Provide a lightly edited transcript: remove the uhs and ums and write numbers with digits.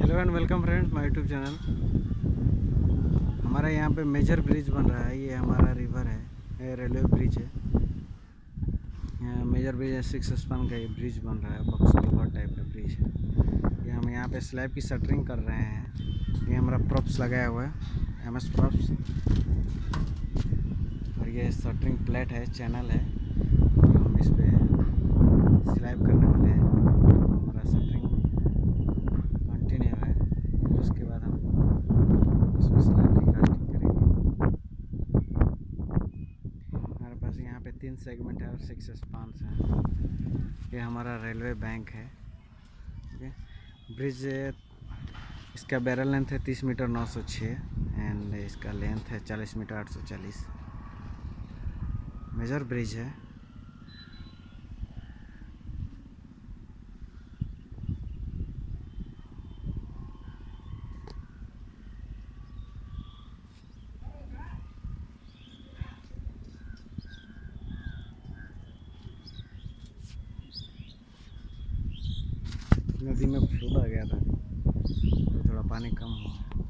Hello and welcome friends my YouTube channel. हमारा यहाँ पे मेजर ब्रिज बन रहा है। ये हमारा रिवर है, ये रेलवे ब्रिज है। यहाँ मेजर ब्रिज है, 6 स्पान का ये ब्रिज बन रहा है, बॉक्स कवर टाइप का ब्रिज है। ये हम यहाँ पे स्लैब की शटरिंग कर रहे हैं। ये हमारा प्रॉप्स लगाया हुआ है, MS प्रॉप्स, और ये शटरिंग प्लेट है, चैनल है, और हम इस पर स्लैब करने वाले हैं। हमारा शटरिंग कंटिन्यू है, उसके बाद हम इसमें स्लैब की कास्टिंग करेंगे। हमारे पास यहाँ पे 3 सेगमेंट है और 6 स्पान्स हैं। ये हमारा रेलवे बैंक है। ओके, ब्रिज इसका बैरल लेंथ है 30 मीटर 906 एंड इसका लेंथ है 40 मीटर 840। मेजर ब्रिज है। नदी में फ्लड आ गया था, तो थोड़ा पानी कम हुआ है।